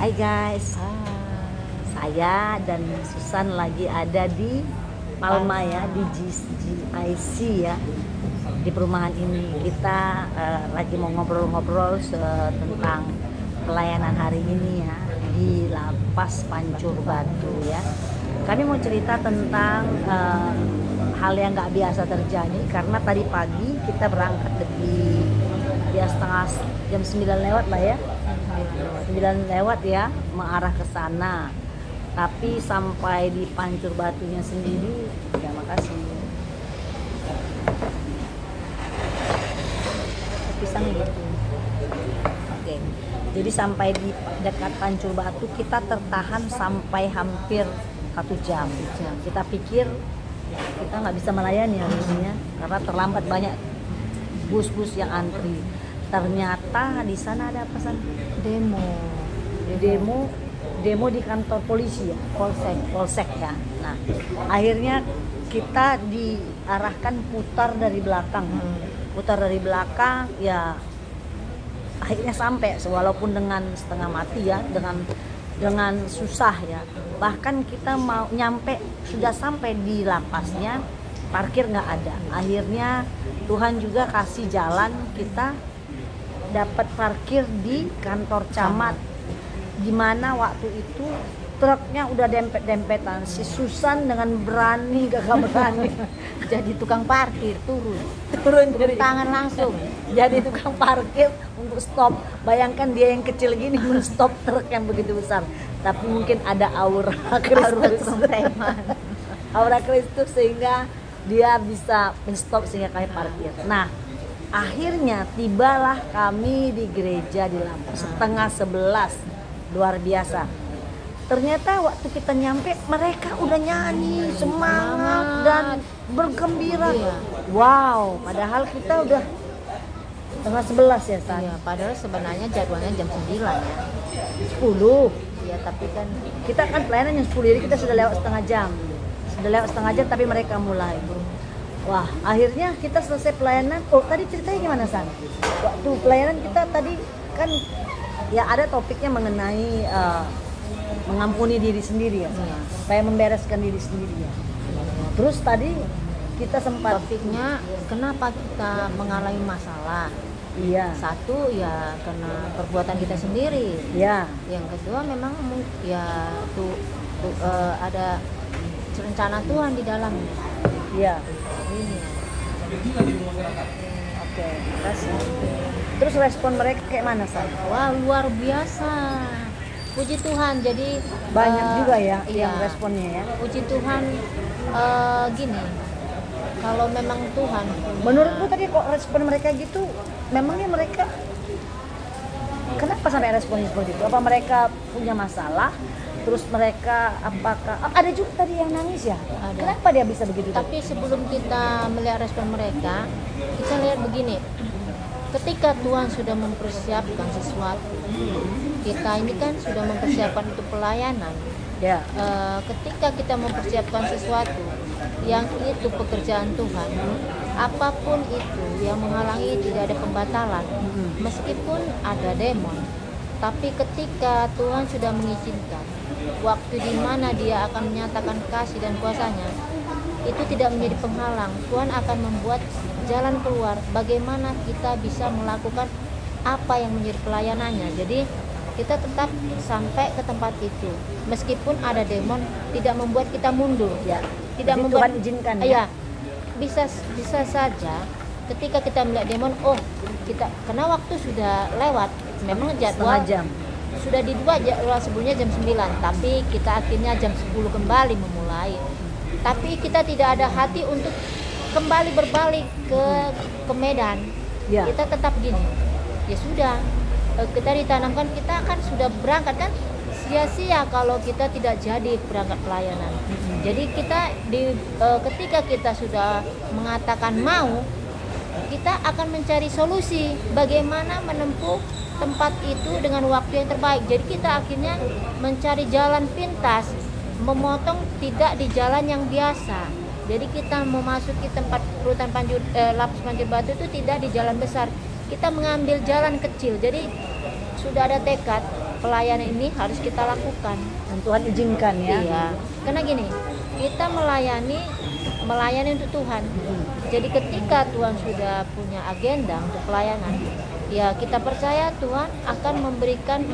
Hai guys, Ah, saya dan Susan lagi ada di Palma ya, di GIC ya, di perumahan ini. Kita lagi mau ngobrol-ngobrol tentang pelayanan hari ini ya, di Lapas Pancur Batu ya. Kami mau cerita tentang hal yang nggak biasa terjadi, karena tadi pagi kita berangkat di jam 9 lewat lah ya, 9 lewat ya, mengarah ke sana. Tapi sampai di Pancur Batunya sendiri, ya makasih. Pisang gitu. Oke. Jadi sampai di dekat Pancur Batu kita tertahan sampai hampir 1 jam. Kita pikir kita nggak bisa melayani hari ini ya, karena terlambat, banyak bus-bus yang antri. Ternyata di sana ada pesan demo di kantor polisi ya, polsek ya. Nah, akhirnya kita diarahkan putar dari belakang ya. Akhirnya sampai, walaupun dengan setengah mati ya, dengan susah ya. Bahkan kita mau nyampe, sudah sampai di lapasnya, parkir nggak ada. Akhirnya Tuhan juga kasih jalan, kita dapat parkir di kantor camat, di mana waktu itu truknya udah dempet-dempetan. Si Susan dengan gagah berani jadi tukang parkir, turun dari tangan langsung. jadi tukang parkir untuk stop. Bayangkan dia yang kecil gini men-stop truk yang begitu besar. Tapi mungkin ada aura Kristus, aura Kristus, sehingga dia bisa men-stop sehingga kami parkir. Nah, akhirnya tibalah kami di gereja di Lapas 10:30. Luar biasa. Ternyata waktu kita nyampe, mereka udah nyanyi, semangat dan bergembira. Iya. Wow, padahal kita udah 10:30 ya, San. Iya, padahal sebenarnya jadwalnya jam 9 ya. 10. Iya, tapi kan Kita kan pelayanan jam 10, jadi kita sudah lewat setengah jam. Tapi mereka mulai. Wah, akhirnya kita selesai pelayanan. Oh, tadi ceritanya gimana, San? Waktu pelayanan kita tadi kan ya ada topiknya mengenai mengampuni diri sendiri ya, Iya. supaya membereskan diri sendiri ya. Terus tadi kita sempat topiknya kenapa kita mengalami masalah. iya, Satu ya karena perbuatan kita sendiri. iya, Yang kedua memang ya ada rencana Tuhan di dalamnya. iya. Ini. Oke, makasih. Terus respon mereka kayak mana, San? Wah, luar biasa. Puji Tuhan. Jadi Banyak juga ya iya. yang responnya ya. Puji Tuhan. Gini, kalau memang Tuhan Menurutmu tadi kok respon mereka gitu? Memangnya mereka kenapa sampai responnya seperti itu? Apa mereka punya masalah? Terus mereka apakah ada juga tadi yang nangis ya? Ada. Kenapa dia bisa begitu? Tapi sebelum kita melihat respon mereka, kita lihat begini. Ketika Tuhan sudah mempersiapkan sesuatu, kita ini kan sudah mempersiapkan untuk pelayanan. Ya, Ketika kita mempersiapkan sesuatu yang itu pekerjaan Tuhan, apapun itu yang menghalangi, tidak ada pembatalan, meskipun ada demon. Tapi ketika Tuhan sudah mengizinkan waktu di mana Dia akan menyatakan kasih dan kuasanya, itu tidak menjadi penghalang. Tuhan akan membuat jalan keluar bagaimana kita bisa melakukan apa yang menjadi pelayanannya. Jadi kita tetap sampai ke tempat itu, meskipun ada demon, tidak membuat kita mundur. ya. Tidak Jadi membuat Tuhan izinkan ya. Bisa saja ketika kita melihat demon, kita karena waktu sudah lewat, memang jadwal Setengah jam. sudah dibuat jadwal sebelumnya jam 9, tapi kita akhirnya jam 10 kembali memulai. Tapi kita tidak ada hati untuk kembali berbalik ke Medan. Ya. Kita tetap gini. Ya sudah, kita ditanamkan, kita kan sudah berangkat kan, sia-sia kalau kita tidak jadi berangkat pelayanan. Jadi kita ketika kita sudah mengatakan mau, kita akan mencari solusi bagaimana menempuh tempat itu dengan waktu yang terbaik. Jadi kita akhirnya mencari jalan pintas, memotong tidak di jalan yang biasa. Jadi kita memasuki tempat rutan Lapas Pancur Batu itu tidak di jalan besar. Kita mengambil jalan kecil. Jadi sudah ada tekad, pelayanan ini harus kita lakukan. Dan Tuhan izinkan ya. Iya, karena gini, kita melayani untuk Tuhan. Jadi ketika Tuhan sudah punya agenda untuk pelayanan, ya kita percaya Tuhan akan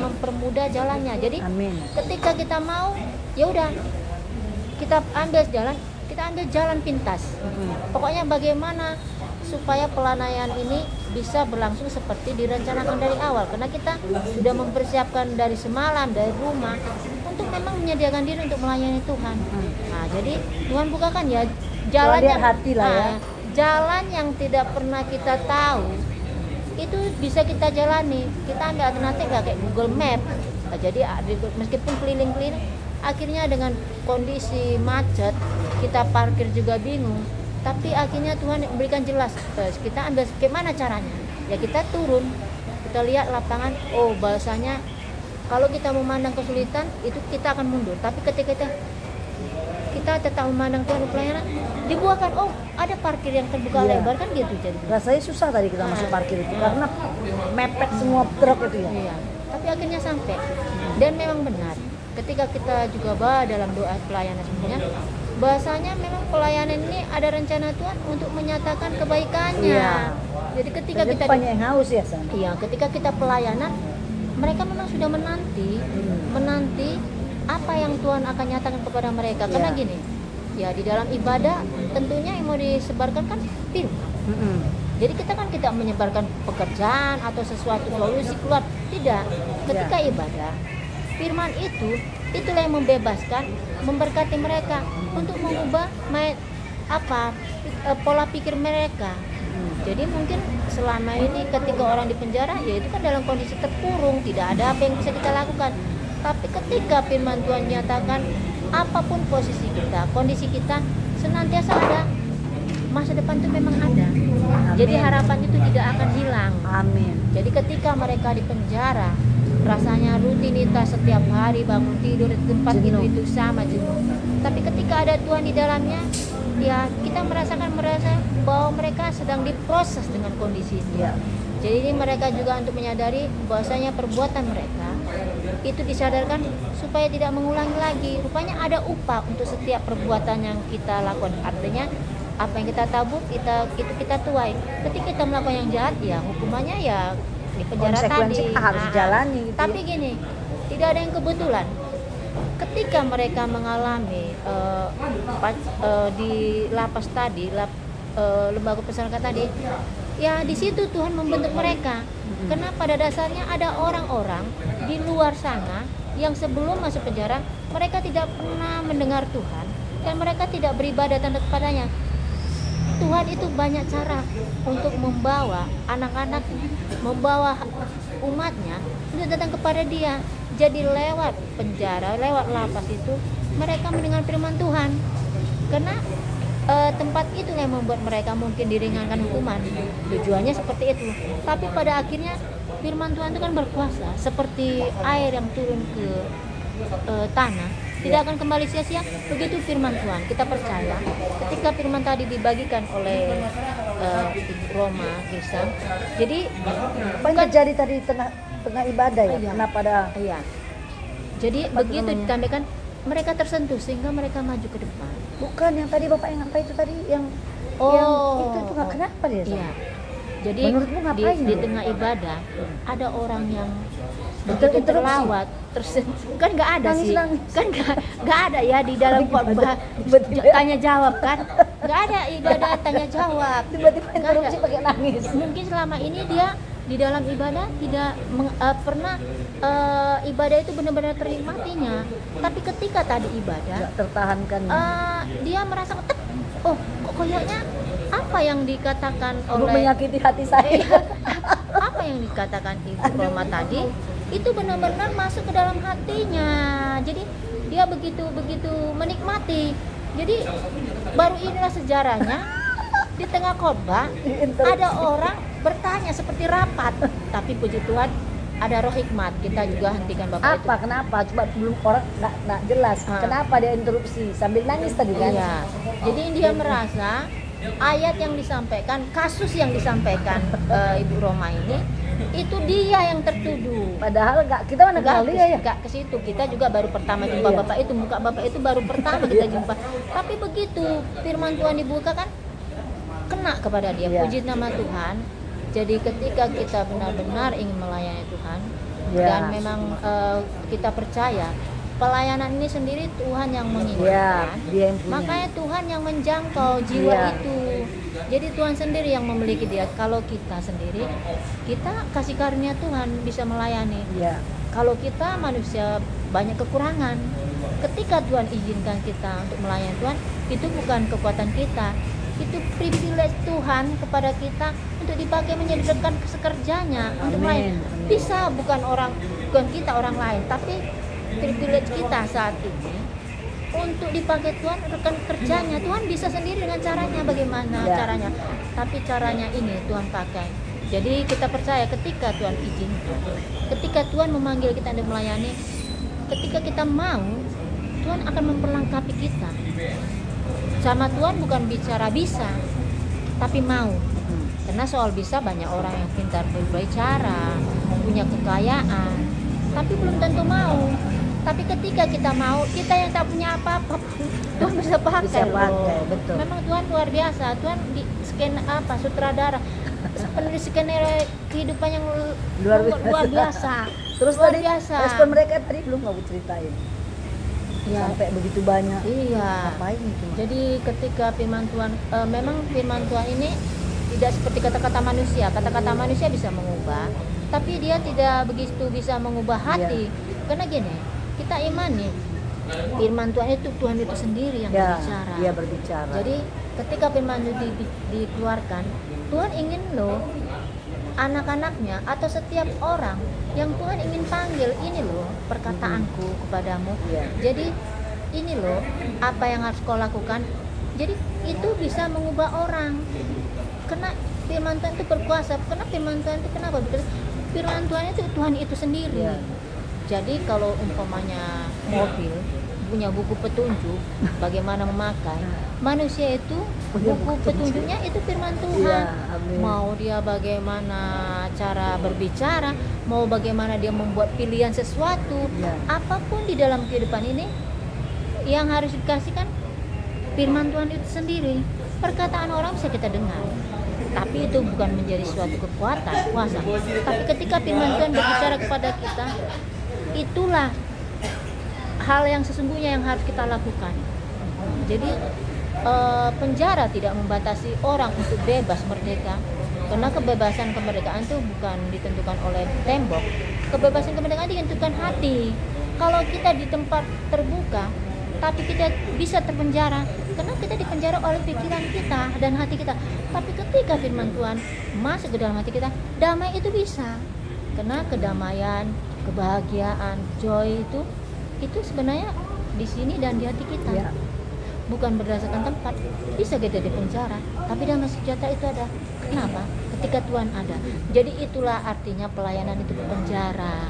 mempermudah jalannya. Jadi Amin. ketika kita mau, ya udah kita ambil jalan pintas. Pokoknya bagaimana supaya pelayanan ini bisa berlangsung seperti direncanakan dari awal, karena kita sudah mempersiapkan dari semalam dari rumah untuk memang menyediakan diri untuk melayani Tuhan. Nah, jadi Tuhan bukakan ya jalan Lihat hati lah ya. Jalan yang tidak pernah kita tahu itu bisa kita jalani. Kita ambil alternatif kayak Google Map. Nah, jadi meskipun keliling-keliling, akhirnya dengan kondisi macet kita parkir juga bingung. Tapi akhirnya Tuhan memberikan jelas, kita ambil gimana caranya. Ya kita turun, kita lihat lapangan, oh bahasanya kalau kita memandang kesulitan itu kita akan mundur. Tapi ketika kita tetap memandang Tuhan pelayanan, dibuahkan, oh ada parkir yang terbuka lebar kan gitu. Jadi rasanya susah tadi kita masuk parkir itu karena mepet semua truk itu ya. Iya. Tapi akhirnya sampai. Dan memang benar, ketika kita juga dalam doa pelayanan sebenarnya, bahasanya memang pelayanan ini ada rencana Tuhan untuk menyatakan kebaikannya. Iya. Jadi ketika kita banyak yang haus ya San. Iya, ketika kita pelayanan, mereka memang sudah menanti apa yang Tuhan akan nyatakan kepada mereka. Karena gini, ya di dalam ibadah tentunya yang mau disebarkan kan firman. Jadi kita kan tidak menyebarkan pekerjaan atau sesuatu solusi keluar, tidak. Ketika ibadah, firman itulah yang membebaskan, memberkati mereka untuk mengubah pola pikir mereka. Jadi mungkin selama ini ketika orang di penjara, ya itu kan dalam kondisi terkurung, tidak ada apa yang bisa kita lakukan. Tapi ketika firman Tuhan nyatakan, apapun posisi kita, kondisi kita, senantiasa ada, masa depan itu memang ada. Amin. Jadi harapan itu tidak akan hilang. Amin. Jadi ketika mereka di penjara, rasanya rutinitas setiap hari bangun tidur di tempat itu sama jenuh. Tapi ketika ada Tuhan di dalamnya, ya kita merasa bahwa mereka sedang diproses dengan kondisi itu. Ya. Jadi ini mereka juga untuk menyadari bahwasanya perbuatan mereka itu disadarkan supaya tidak mengulangi lagi. Rupanya ada upah untuk setiap perbuatan yang kita lakukan. Artinya apa yang kita tabur kita tuai. Ketika kita melakukan yang jahat, ya hukumannya ya di penjara tadi. Harus jalani gitu. Tapi gini, tidak ada yang kebetulan. Ketika mereka mengalami di lapas tadi, lembaga pemasyarakatan tadi, ya di situ Tuhan membentuk mereka. Karena pada dasarnya ada orang-orang di luar sana yang sebelum masuk penjara mereka tidak pernah mendengar Tuhan dan mereka tidak beribadah kepadanya. Tuhan itu banyak cara untuk membawa anak-anak, membawa umatnya untuk datang kepada Dia. Jadi lewat penjara, lewat lapas itu mereka mendengar firman Tuhan. Karena tempat itu yang membuat mereka mungkin diringankan hukuman. Tujuannya seperti itu. Tapi pada akhirnya firman Tuhan itu kan berkuasa, seperti air yang turun ke tanah, tidak akan kembali sia-sia. Begitu firman Tuhan, kita percaya ketika firman tadi dibagikan oleh Ibu Roma Gisang, jadi bukan jadi tadi tengah ibadah ya, kenapa ada? Iya. Jadi begitu ditambahkan, mereka tersentuh sehingga mereka maju ke depan. Bukan yang tadi Bapak yang apa itu tadi yang itu nggak kenapa dia? Iya. Jadi menurutmu ngapain di tengah ibadah ada orang yang begitu terlawat, kan nggak ada nangis, sih, nangis. Kan nggak ada ya di dalam khotbah tanya jawab kan, nggak ada ibadah tanya jawab. Tiba-tiba interupsi pakai nangis. Mungkin selama ini dia di dalam ibadah tidak pernah ibadah itu benar-benar ternikmatinya. Tapi ketika tadi ibadah, nggak tertahankan. Dia merasa oh kok kayaknya apa yang dikatakan oleh menyakiti hati saya. Apa yang dikatakan Ibu Roma tadi itu benar-benar masuk ke dalam hatinya. Jadi dia begitu menikmati. Jadi baru inilah sejarahnya di tengah khotbah ada orang bertanya seperti rapat, tapi puji Tuhan ada roh hikmat. Kita juga hentikan Bapak apa itu. Kenapa coba belum orang nggak jelas kenapa dia interupsi sambil nangis tadi kan. Iya. Jadi dia merasa ayat yang disampaikan, kasus yang disampaikan Ibu Roma ini itu dia yang tertuduh. Padahal kita mana kenal dia ya. Nggak ke situ, kita juga baru pertama jumpa bapak itu, muka bapak itu baru pertama kita jumpa. Tapi begitu firman Tuhan dibuka kan kena kepada dia. Puji nama Tuhan. Jadi ketika kita benar-benar ingin melayani Tuhan dan memang kita percaya pelayanan ini sendiri Tuhan yang menginginkan, dia yang punya. Makanya Tuhan yang menjangkau jiwa itu. Jadi Tuhan sendiri yang memiliki dia. Kalau kita sendiri, kita kasih karunia Tuhan bisa melayani. Kalau kita manusia banyak kekurangan. Ketika Tuhan izinkan kita untuk melayani Tuhan, itu bukan kekuatan kita, itu privilege Tuhan kepada kita untuk dipakai menjadi rekan sekerjanya untuk melayani. Bisa bukan kita orang lain, tapi privilege kita saat ini untuk dipakai Tuhan rekan kerjanya. Tuhan bisa sendiri dengan caranya, bagaimana caranya, tapi caranya ini Tuhan pakai. Jadi kita percaya ketika Tuhan izinkan, ketika Tuhan memanggil kita untuk melayani, ketika kita mau, Tuhan akan memperlengkapi kita. Sama Tuhan bukan bicara bisa, tapi mau. Karena soal bisa banyak orang yang pintar berbicara, punya kekayaan, tapi belum tentu mau. Tapi ketika kita mau, kita yang tak punya apa-apa, Tuhan bisa pakai. Betul. Memang Tuhan luar biasa. Tuhan di sutradara, penulis skenario kehidupan yang luar biasa. Terus luar tadi biasa. Respon mereka tadi belum kamu ceritain. Sampai begitu banyak. Ngapain itu? Jadi ketika firman Tuhan, memang firman Tuhan ini tidak seperti kata-kata manusia. Kata-kata manusia bisa mengubah, tapi dia tidak begitu bisa mengubah hati. Karena gini, kita imani firman Tuhan itu sendiri yang berbicara. Dia berbicara. Jadi ketika firman itu dikeluarkan, Tuhan ingin loh anak-anaknya atau setiap orang yang Tuhan ingin panggil, ini loh perkataanku kepadamu. Jadi ini loh apa yang harus kau lakukan. Jadi itu bisa mengubah orang. Karena firman Tuhan itu berkuasa. Karena firman Tuhan itu kenapa? Firman Tuhan itu Tuhan itu sendiri. Jadi kalau umpamanya mobil punya buku petunjuk bagaimana memakai, manusia itu buku petunjuknya itu firman Tuhan. Mau dia bagaimana cara berbicara, mau bagaimana dia membuat pilihan sesuatu, apapun di dalam kehidupan ini yang harus dikasihkan firman Tuhan itu sendiri. Perkataan orang bisa kita dengar, tapi itu bukan menjadi suatu kekuatan, kuasa. Tapi ketika firman Tuhan berbicara kepada kita, itulah hal yang sesungguhnya yang harus kita lakukan. Jadi penjara tidak membatasi orang untuk bebas merdeka, karena kebebasan kemerdekaan itu bukan ditentukan oleh tembok. Kebebasan kemerdekaan ditentukan hati. Kalau kita di tempat terbuka, tapi kita bisa terpenjara, karena kita dipenjara oleh pikiran kita dan hati kita. Tapi ketika firman Tuhan masuk ke dalam hati kita, damai itu bisa. Karena kedamaian, kebahagiaan, joy itu sebenarnya di sini dan di hati kita. Bukan berdasarkan tempat. Bisa kita di penjara, tapi damai sejahtera itu ada. Kenapa? Ketika Tuhan ada. Jadi itulah artinya pelayanan itu di penjara.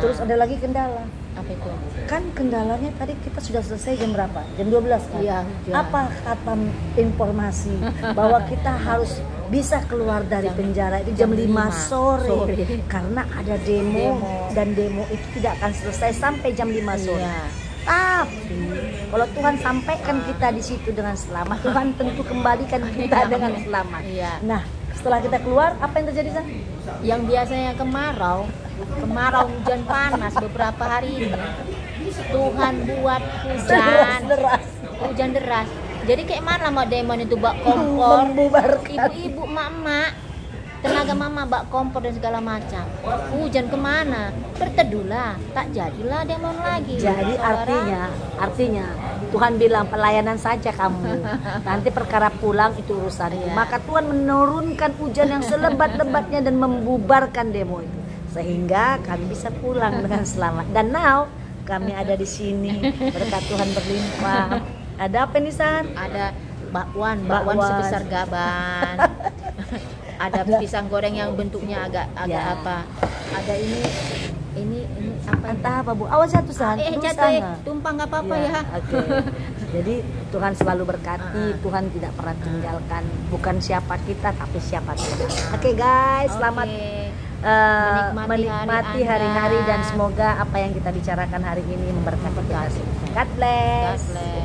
Terus ada lagi kendala. Apa itu? Kan kendalanya tadi kita sudah selesai jam berapa? Jam 12 kan? Apa kata informasi bahwa kita harus bisa keluar dari penjara itu jam 5 sore. Karena ada demo dan demo itu tidak akan selesai sampai jam 5 sore. Tapi kalau Tuhan sampaikan kita di situ dengan selamat, Tuhan tentu kembalikan kita dengan selamat. Nah, setelah kita keluar, apa yang terjadi, San? Yang biasanya kemarau hujan panas beberapa hari ini, Tuhan buat hujan deras. Jadi kayak mana mau demon itu bak kompor, ibu-ibu, mak-mak, tenaga mama bak kompor dan segala macam. Hujan kemana? Berteduhlah, tak jadilah demon lagi. Jadi artinya Tuhan bilang pelayanan saja kamu. Nanti perkara pulang itu urusanku. Maka Tuhan menurunkan hujan yang selebat-lebatnya dan membubarkan demo itu, sehingga kami bisa pulang dengan selamat. Dan now kami ada di sini, berkat Tuhan berlimpah. Ada apa nih, San? Ada bakwan sebesar gaban. Ada pisang goreng yang bentuknya agak apa? Ada ini apa? Entah apa, Bu. Awas satu, San. Jatuh, tumpang nggak apa-apa ya. Oke. Jadi Tuhan selalu berkati, Tuhan tidak pernah tinggalkan. Bukan siapa kita, tapi siapa Tuhan. Oke, guys, selamat menikmati hari-hari dan semoga apa yang kita bicarakan hari ini memberkati kita semua. God bless. God bless.